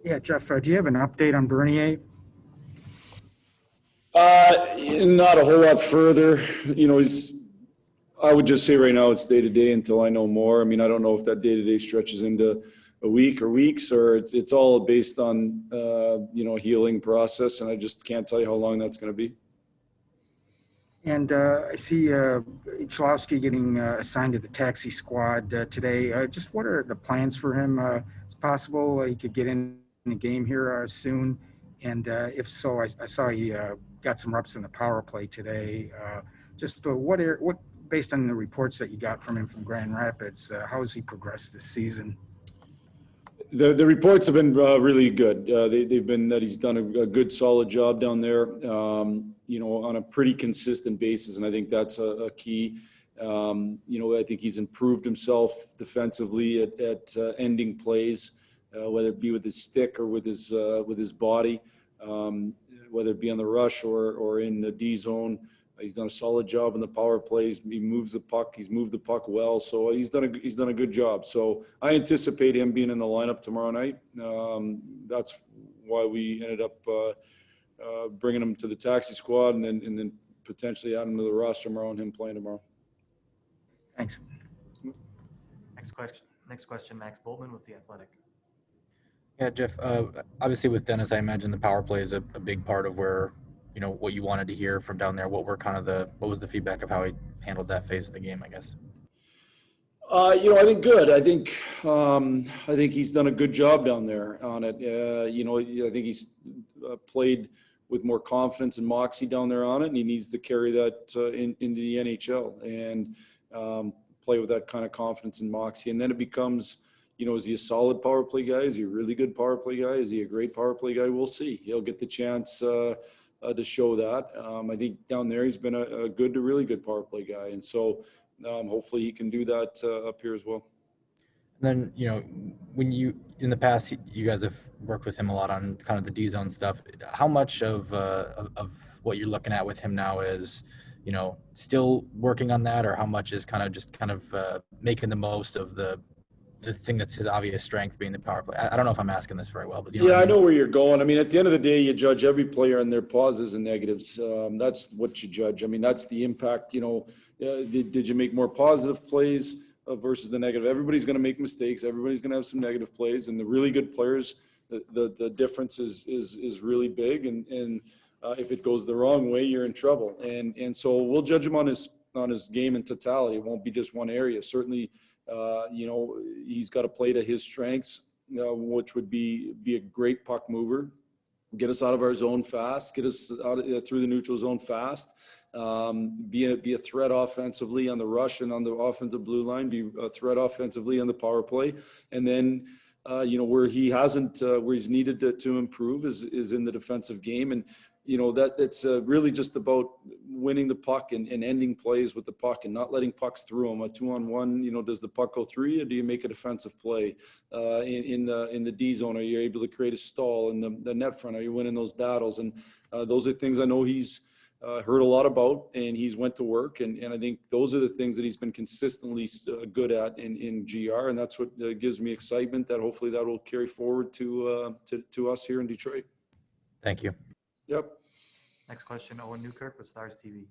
Yeah, Jeff, do you have an update on Bernier? Not a whole lot further. I would just say right now it's day to day until I know more. I mean, I don't know if that day to day stretches into a week or weeks, or it's all based on, healing process. And I just can't tell you how long that's going to be. And I see Cholowski getting assigned to the taxi squad today. Just what are the plans for him? It's possible he could get in the game here soon. And if so, I saw he got some reps in the power play today. Just what, based on the reports that you got from him from Grand Rapids, how has he progressed this season? The reports have been really good. They've been that he's done a good, solid job down there, on a pretty consistent basis, and I think that's a key. I think he's improved himself defensively at ending plays, whether it be with his stick or with his body, whether it be on the rush or in the D zone. He's done a solid job in the power plays. He moves the puck. He's moved the puck well. So he's done a good job. So I anticipate him being in the lineup tomorrow night. That's why we ended up bringing him to the taxi squad and then potentially add him to the roster tomorrow and him playing tomorrow. Thanks. Next question, Max Boltman with The Athletic. Yeah, Jeff, obviously with Dennis, I imagine the power play is a big part of where, what you wanted to hear from down there. What was the feedback of how he handled that phase of the game, I guess? I think good. I think he's done a good job down there on it. I think he's played with more confidence and moxie down there on it, and he needs to carry that into the NHL and play with that kind of confidence and moxie. And then it becomes, is he a solid power play guy? Is he a really good power play guy? Is he a great power play guy? We'll see. He'll get the chance to show that. I think down there he's been a good to really good power play guy, and so hopefully he can do that up here as well. And then, when in the past you guys have worked with him a lot on kind of the D zone stuff, how much of what you're looking at with him now is, still working on that, or how much is kind of making the most of the thing that's his obvious strength being the power play? I don't know if I'm asking this very well, but I know where you're going. I mean, at the end of the day, you judge every player on their positives and negatives. That's what you judge. I mean, that's the impact. Did you make more positive plays versus the negative? Everybody's going to make mistakes. Everybody's going to have some negative plays, and the really good players, the difference is really big. And if it goes the wrong way, you're in trouble. And so we'll judge him on his game in totality. It won't be just one area. Certainly. He's got to play to his strengths, which would be a great puck mover, get us out of our zone fast, get us out through the neutral zone fast, be a threat offensively on the rush and on the offensive blue line, be a threat offensively on the power play, and then where he's needed to improve is in the defensive game. And that it's really just about winning the puck and ending plays with the puck and not letting pucks through them. A 2-on-1, does the puck go through you, or do you make a defensive play in the D zone? Are you able to create a stall in the net front? Are you winning those battles? And those are things I know he's heard a lot about, and he's went to work. And I think those are the things that he's been consistently good at in GR. And that's what gives me excitement that hopefully that will carry forward to us here in Detroit. Thank you. Yep. Next question, Owen Newkirk with Stars TV.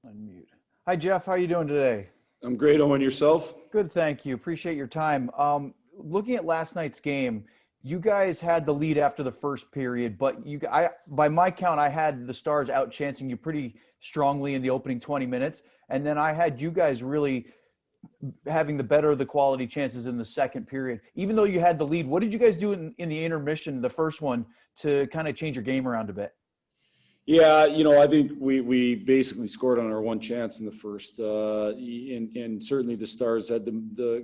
Unmute. Hi, Jeff. How are you doing today? I'm great, Owen. Yourself? Good, thank you. Appreciate your time. Looking at last night's game, you guys had the lead after the first period, but by my count, I had the Stars out-chancing you pretty strongly in the opening 20 minutes, and then I had you guys really having the better of the quality chances in the second period. Even though you had the lead, what did you guys do in the intermission, the first one, to kind of change your game around a bit? Yeah, I think we basically scored on our one chance in the first, and certainly the Stars had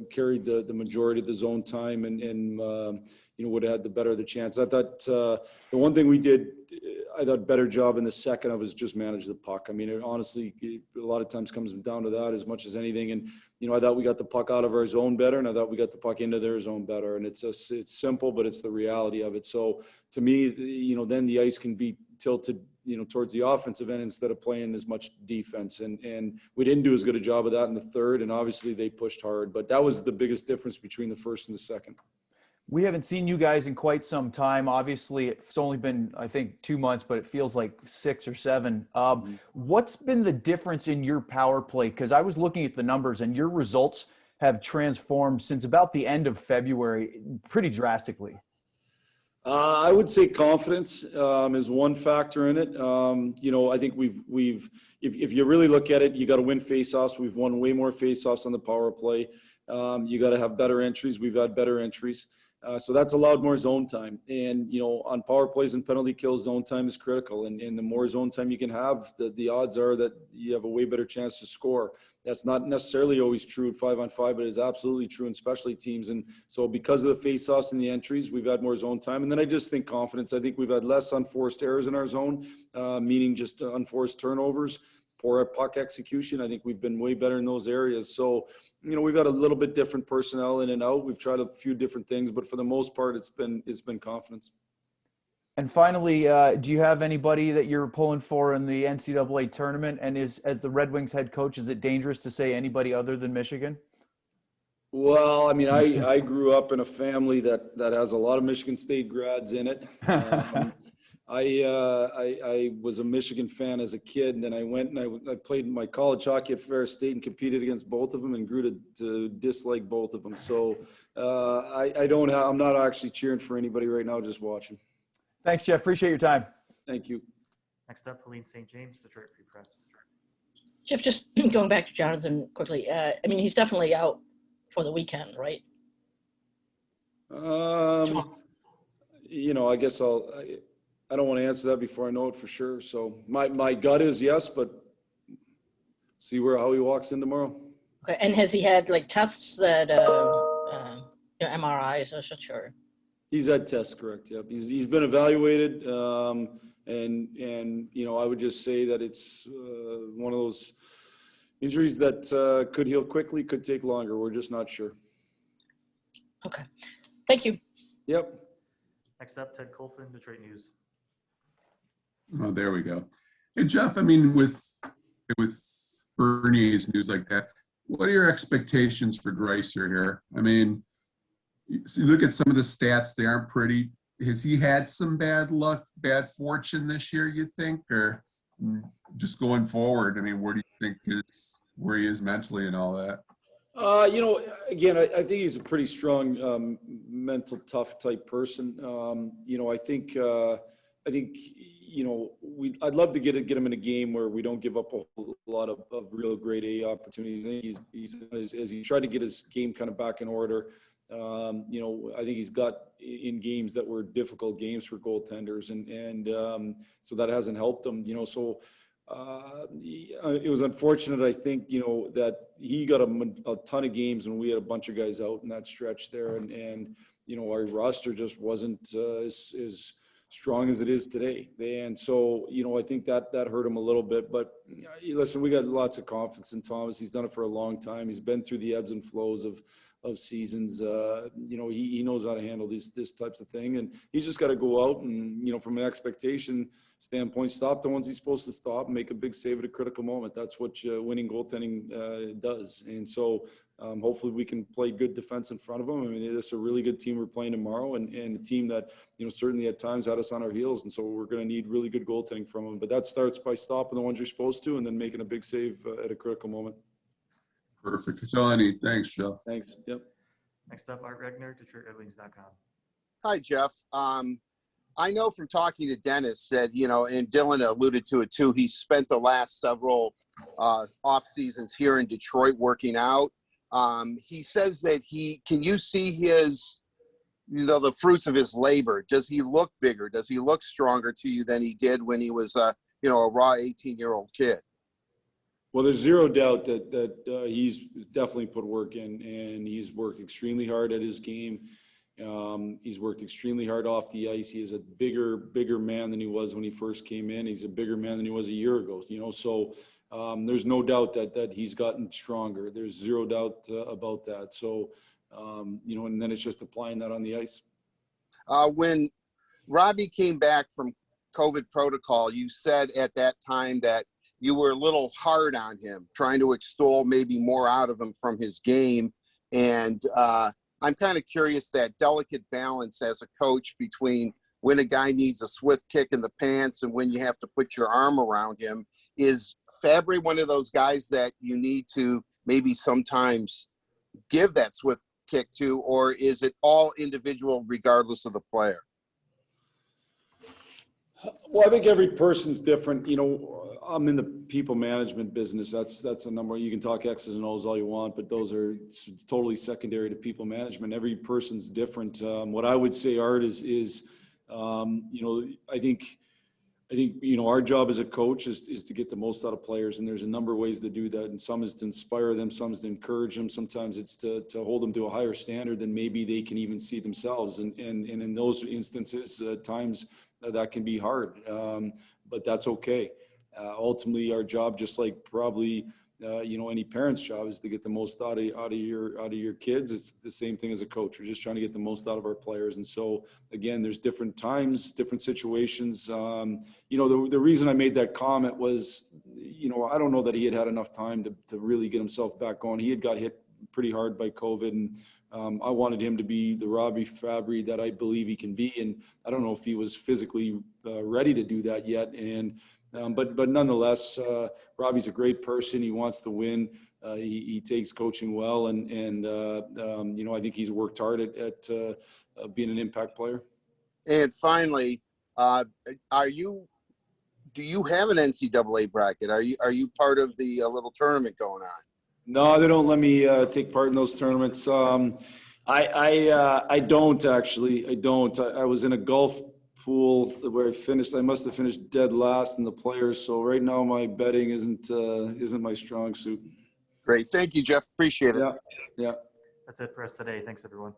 carried the majority of the zone time and would have had the better of the chance. I thought the one thing we did, I thought better job in the second of was just manage the puck. I mean, it honestly, a lot of times comes down to that as much as anything. And I thought we got the puck out of our zone better, and I thought we got the puck into their zone better. And it's simple, but it's the reality of it. So to me, then the ice can be tilted towards the offensive end instead of playing as much defense. And we didn't do as good a job of that in the third. And obviously they pushed hard, but that was the biggest difference between the first and the second. We haven't seen you guys in quite some time. Obviously, it's only been, I think, 2 months, but it feels like 6 or 7. What's been the difference in your power play? Because I was looking at the numbers, and your results have transformed since about the end of February pretty drastically. I would say confidence is one factor in it. I think if you really look at it, you got to win faceoffs. We've won way more faceoffs on the power play. You got to have better entries. We've had better entries. So that's allowed more zone time. And, on power plays and penalty kills, zone time is critical. And the more zone time you can have, the odds are that you have a way better chance to score. That's not necessarily always true at 5-on-5, but it's absolutely true in specialty teams. And so because of the faceoffs and the entries, we've had more zone time. And then I just think confidence. I think we've had less unforced errors in our zone, meaning just unforced turnovers. Poor puck execution. I think we've been way better in those areas. So, we've got a little bit different personnel in and out. We've tried a few different things, but for the most part, it's been confidence. And finally, do you have anybody that you're pulling for in the NCAA tournament? And as the Red Wings head coach, is it dangerous to say anybody other than Michigan? Well, I mean, I grew up in a family that has a lot of Michigan State grads in it. I was a Michigan fan as a kid, and then I went and I played my college hockey at Ferris State and competed against both of them and grew to dislike both of them. So I'm not actually cheering for anybody right now, just watching. Thanks, Jeff. Appreciate your time. Thank you. Next up, Helene St. James, Detroit Free Press. Jeff, just going back to Jonathan quickly. He's definitely out for the weekend, right? I guess I don't want to answer that before I know it for sure. So my gut is yes, but see how he walks in tomorrow. Okay. And has he had tests that MRIs or such? Or he's had tests, correct? Yep. He's been evaluated, and I would just say that it's one of those injuries that could heal quickly, could take longer. We're just not sure. Okay. Thank you. Yep. Next up, Ted Colfin, Detroit News. Oh, there we go. Hey, Jeff, with Bernie's news like that, what are your expectations for Greiser here? You look at some of the stats, they aren't pretty. Has he had some bad luck, bad fortune this year, you think? Or just going forward, where do you think where he is mentally and all that? Again, I think he's a pretty strong, mental, tough type person. I think I'd love to get him in a game where we don't give up a whole lot of real grade A opportunities. I think he's as he tried to get his game kind of back in order. I think he's got in games that were difficult games for goaltenders, and so that hasn't helped him. So it was unfortunate, I think, that he got a ton of games when we had a bunch of guys out in that stretch there, and our roster just wasn't as strong as it is today. And so, I think that hurt him a little bit. But listen, we got lots of confidence in Thomas. He's done it for a long time. He's been through the ebbs and flows of seasons. He knows how to handle this types of thing. And he's just got to go out and, from an expectation standpoint, stop the ones he's supposed to stop and make a big save at a critical moment. That's what winning goaltending does. And so hopefully we can play good defense in front of them. This is a really good team we're playing tomorrow, and a team that, certainly at times had us on our heels. And so we're going to need really good goaltending from them. But that starts by stopping the ones you're supposed to and then making a big save at a critical moment. Perfect. That's all I need. Thanks, Jeff. Thanks. Yep. Next up, Art Regner, DetroitRedWings.com. Hi, Jeff. I know from talking to Dennis that, and Dylan alluded to it too, he spent the last several off seasons here in Detroit working out. He says that can you see his, the fruits of his labor? Does he look bigger? Does he look stronger to you than he did when he was, a raw 18-year-old kid? Well, there's zero doubt that he's definitely put work in, and he's worked extremely hard at his game. He's worked extremely hard off the ice. He is a bigger man than he was when he first came in. He's a bigger man than he was a year ago, so there's no doubt that he's gotten stronger. There's zero doubt about that. So, and then it's just applying that on the ice. When Robbie came back from COVID protocol, you said at that time that you were a little hard on him, trying to extol maybe more out of him from his game. And I'm kind of curious that delicate balance as a coach between when a guy needs a swift kick in the pants and when you have to put your arm around him. Is Fabry one of those guys that you need to maybe sometimes give that swift kick to, or is it all individual regardless of the player? Well, I think every person's different. You know, I'm in the people management business. That's a number. You can talk X's and O's all you want, but those are it's totally secondary to people management. Every person's different. What I would say, Art, is you know, I think you know, our job as a coach is to get the most out of players, and there's a number of ways to do that. And some is to inspire them, some is to encourage them, sometimes it's to hold them to a higher standard than maybe they can even see themselves. And in those instances, times that can be hard, but that's okay. Ultimately, our job, just like probably you know, any parent's job, is to get the most out of your kids. It's the same thing as a coach. We're just trying to get the most out of our players. And so again, there's different times, different situations. You know, the reason I made that comment was, you know, I don't know that he had enough time to really get himself back going. He had got hit pretty hard by COVID, and I wanted him to be the Robbie Fabry that I believe he can be. And I don't know if he was physically ready to do that yet. And but nonetheless, Robbie's a great person. He wants to win. He takes coaching well, and you know, I think he's worked hard at being an impact player. And finally, do you have an NCAA bracket? Are you part of the little tournament going on? No, they don't let me take part in those tournaments. I don't actually. I don't. I was in a golf pool where I must have finished dead last in the players. So right now my betting isn't my strong suit. Great. Thank you, Jeff. Appreciate it. Yeah. Yeah. That's it for us today. Thanks, everyone.